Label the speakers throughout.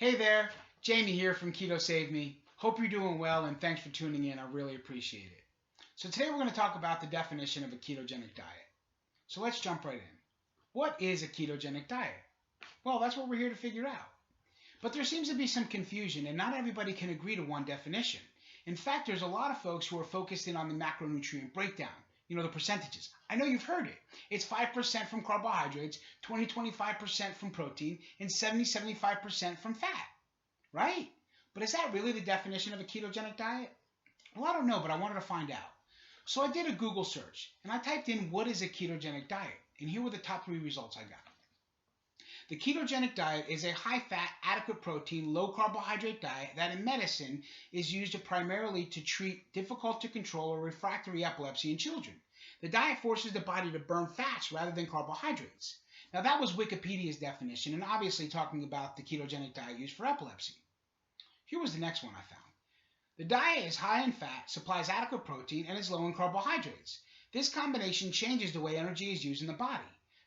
Speaker 1: Hey there, Jamie here from Keto Save Me. Hope you're doing well and thanks for tuning in. I really appreciate it. So today we're going to talk about the definition of a ketogenic diet. So let's jump right in. What is a ketogenic diet? Well, that's what we're here to figure out. But there seems to be some confusion and not everybody can agree to one definition. In fact, there's a lot of folks who are focused in on the macronutrient breakdown. You know, the percentages. I know you've heard it. It's 5% from carbohydrates, 20-25% from protein, and 70-75% from fat. Right? But is that really the definition of a ketogenic diet? Well, I don't know, but I wanted to find out. So I did a Google search, and I typed in what is a ketogenic diet, and here were the top 3 results I got. The ketogenic diet is a high-fat, adequate protein, low-carbohydrate diet that in medicine is used primarily to treat difficult-to-control or refractory epilepsy in children. The diet forces the body to burn fats rather than carbohydrates. Now that was Wikipedia's definition, and obviously talking about the ketogenic diet used for epilepsy. Here was the next one I found. The diet is high in fat, supplies adequate protein, and is low in carbohydrates. This combination changes the way energy is used in the body.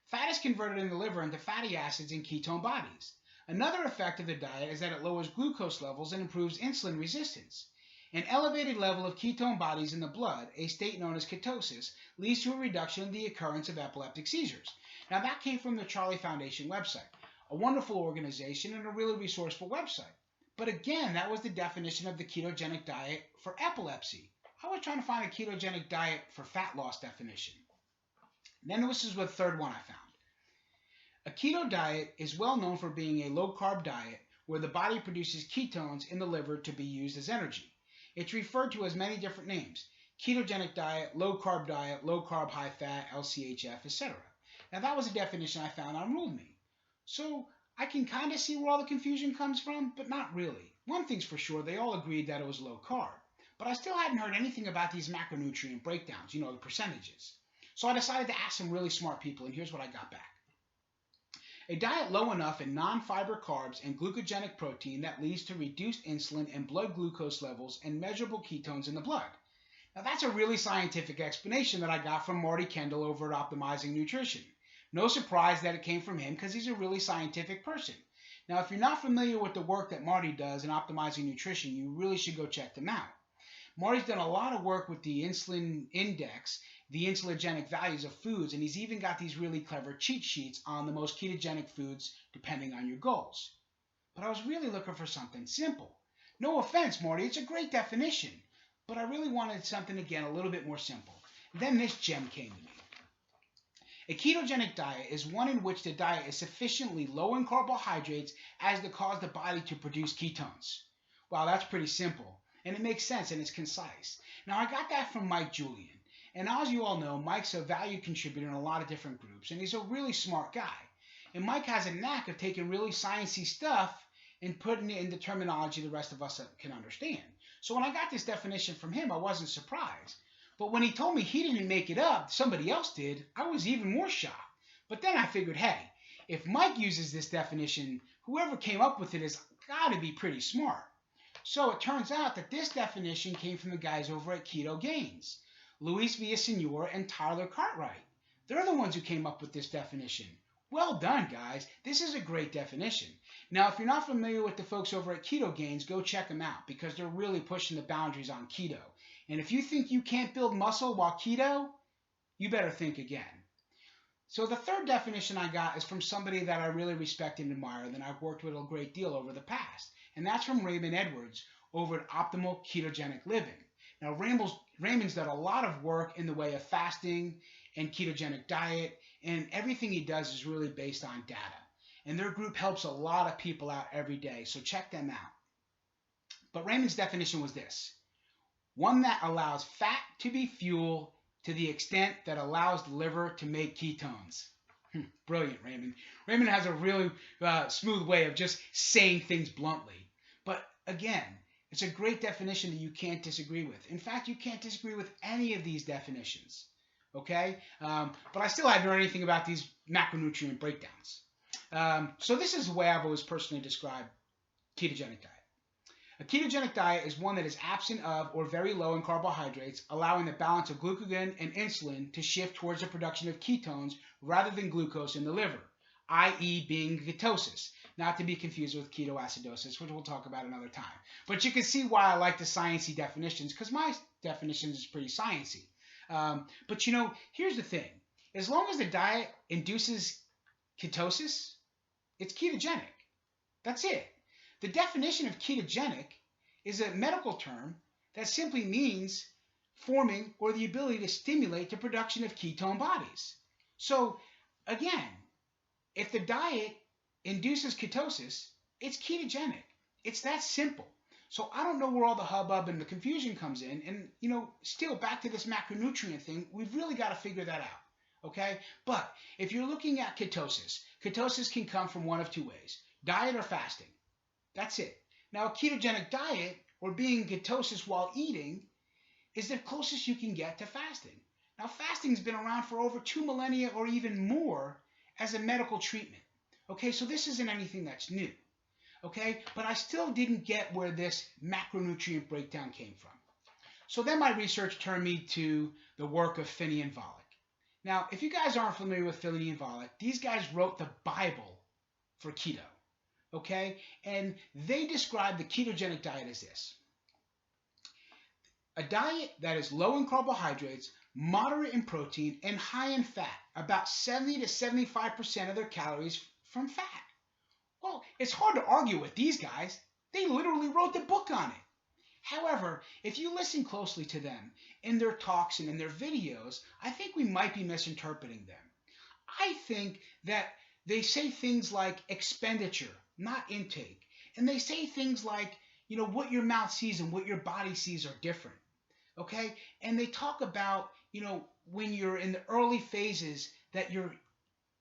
Speaker 1: Fat is converted in the liver into fatty acids and ketone bodies. Another effect of the diet is that it lowers glucose levels and improves insulin resistance. An elevated level of ketone bodies in the blood, a state known as ketosis, leads to a reduction in the occurrence of epileptic seizures. Now that came from the Charlie Foundation website, a wonderful organization and a really resourceful website. But again, that was the definition of the ketogenic diet for epilepsy. I was trying to find a ketogenic diet for fat loss definition. Then this is the third one I found. A keto diet is well known for being a low-carb diet where the body produces ketones in the liver to be used as energy. It's referred to as many different names: ketogenic diet, low-carb high-fat, LCHF, etc. Now that was a definition I found on RuleMe. So I can kind of see where all the confusion comes from, but not really. One thing's for sure, they all agreed that it was low carb. But I still hadn't heard anything about these macronutrient breakdowns, the percentages. So I decided to ask some really smart people, and here's what I got back. A diet low enough in non-fiber carbs and glucogenic protein that leads to reduced insulin and blood glucose levels and measurable ketones in the blood. Now that's a really scientific explanation that I got from Marty Kendall over at Optimizing Nutrition. No surprise that it came from him because he's a really scientific person. Now if you're not familiar with the work that Marty does in Optimizing Nutrition, you really should go check them out. Marty's done a lot of work with the insulin index, the insulinogenic values of foods, and he's even got these really clever cheat sheets on the most ketogenic foods depending on your goals. But I was really looking for something simple. No offense, Marty, it's a great definition, but I really wanted something, again, a little bit more simple. Then this gem came to me. A ketogenic diet is one in which the diet is sufficiently low in carbohydrates as to cause the body to produce ketones. Wow, that's pretty simple. And it makes sense and it's concise. Now, I got that from Mike Julian. And as you all know, Mike's a valued contributor in a lot of different groups, and he's a really smart guy. And Mike has a knack of taking really sciencey stuff and putting it into terminology the rest of us can understand. So when I got this definition from him, I wasn't surprised. But when he told me he didn't make it up, somebody else did, I was even more shocked. But then I figured, hey, if Mike uses this definition, whoever came up with it has got to be pretty smart. So it turns out that this definition came from the guys over at Keto Gains, Luis Villasenor and Tyler Cartwright. They're the ones who came up with this definition. Well done, guys. This is a great definition. Now, if you're not familiar with the folks over at Keto Gains, go check them out because they're really pushing the boundaries on keto. And if you think you can't build muscle while keto, you better think again. So the third definition I got is from somebody that I really respect and admire and that I've worked with a great deal over the past. And that's from Raymond Edwards over at Optimal Ketogenic Living. Now, Raymond's done a lot of work in the way of fasting and ketogenic diet, and everything he does is really based on data. And their group helps a lot of people out every day, so check them out. But Raymond's definition was this: one that allows fat to be fuel to the extent that allows the liver to make ketones. Brilliant, Raymond. Raymond has a really smooth way of just saying things bluntly. But again, it's a great definition that you can't disagree with. In fact, you can't disagree with any of these definitions. Okay? But I still haven't heard anything about these macronutrient breakdowns. So this is the way I've always personally described ketogenic diet. A ketogenic diet is one that is absent of or very low in carbohydrates, allowing the balance of glucagon and insulin to shift towards the production of ketones rather than glucose in the liver, i.e. being ketosis. not to be confused with ketoacidosis, which we'll talk about another time. But you can see why I like the sciencey definitions, because my definition is pretty sciencey. But here's the thing. As long as the diet induces ketosis, it's ketogenic. That's it. The definition of ketogenic is a medical term that simply means forming or the ability to stimulate the production of ketone bodies. So, again, if the diet induces ketosis, it's ketogenic. It's that simple. So I don't know where all the hubbub and the confusion comes in. And, still back to this macronutrient thing, we've really got to figure that out. Okay? But if you're looking at ketosis, ketosis can come from one of two ways: diet or fasting. That's it. Now, a ketogenic diet, or being in ketosis while eating, is the closest you can get to fasting. Now, fasting's been around for over 2 millennia or even more as a medical treatment. Okay, so this isn't anything that's new. Okay, but I still didn't get where this macronutrient breakdown came from. So then my research turned me to the work of Finney and Volek. Now, if you guys aren't familiar with Finney and Volek, these guys wrote the Bible for keto. Okay, and they describe the ketogenic diet as this: a diet that is low in carbohydrates, moderate in protein, and high in fat, about 70 to 75% of their calories from fat. Well, it's hard to argue with these guys. They literally wrote the book on it. However, if you listen closely to them in their talks and in their videos, I think we might be misinterpreting them. I think that they say things like expenditure, not intake. And they say things like, what your mouth sees and what your body sees are different. Okay? And they talk about, when you're in the early phases, that you're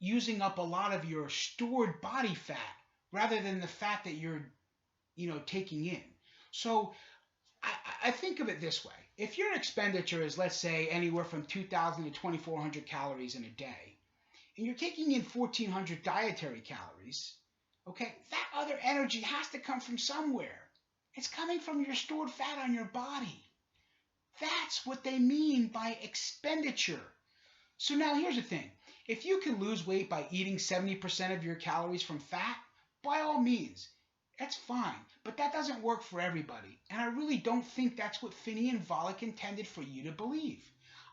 Speaker 1: using up a lot of your stored body fat rather than the fat that you're, taking in. So I think of it this way. If your expenditure is, let's say, anywhere from 2,000 to 2,400 calories in a day, and you're taking in 1,400 dietary calories, okay, that other energy has to come from somewhere. It's coming from your stored fat on your body. That's what they mean by expenditure. So now here's the thing. If you can lose weight by eating 70% of your calories from fat, by all means, that's fine. But that doesn't work for everybody. And I really don't think that's what Finney and Volek intended for you to believe.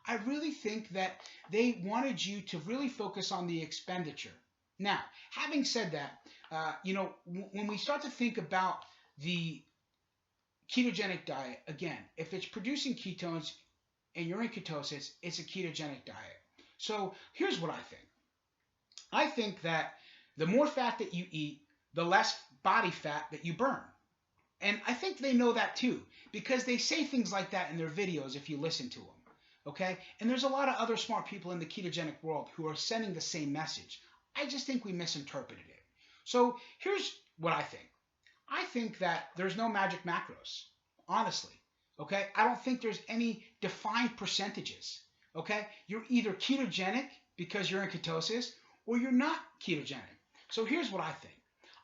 Speaker 1: I really think that they wanted you to really focus on the expenditure. Now, having said that, when we start to think about the ketogenic diet, again, if it's producing ketones and you're in ketosis, it's a ketogenic diet. So here's what I think. I think that the more fat that you eat, the less body fat that you burn. And I think they know that too, because they say things like that in their videos if you listen to them. Okay? And there's a lot of other smart people in the ketogenic world who are sending the same message. I just think we misinterpreted it. So here's what I think. I think that there's no magic macros, honestly. Okay? I don't think there's any defined percentages. Okay? You're either ketogenic because you're in ketosis, or you're not ketogenic. So here's what I think.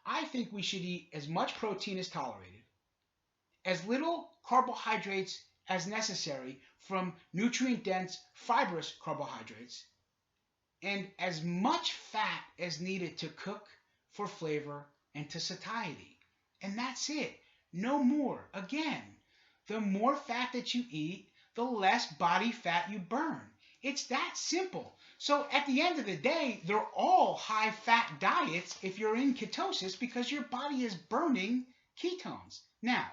Speaker 1: I think we should eat as much protein as tolerated, as little carbohydrates as necessary from nutrient-dense fibrous carbohydrates, and as much fat as needed to cook, for flavor, and to satiety. And that's it. No more. Again, the more fat that you eat, the less body fat you burn. It's that simple. So at the end of the day, they're all high-fat diets if you're in ketosis because your body is burning ketones. Now,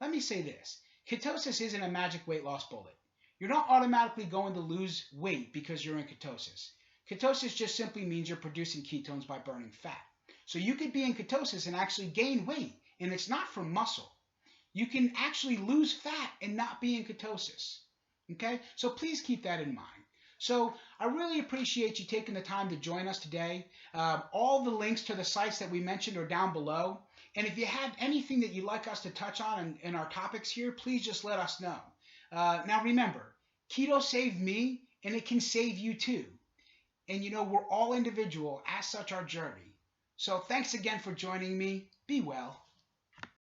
Speaker 1: let me say this. Ketosis isn't a magic weight loss bullet. You're not automatically going to lose weight because you're in ketosis. Ketosis just simply means you're producing ketones by burning fat. So you could be in ketosis and actually gain weight, and it's not from muscle. You can actually lose fat and not be in ketosis. Okay? So please keep that in mind. So I really appreciate you taking the time to join us today. All the links to the sites that we mentioned are down below. And if you have anything that you'd like us to touch on in our topics here, please just let us know. Now remember, keto saved me, and it can save you too. And we're all individual, as such our journey. So thanks again for joining me. Be well.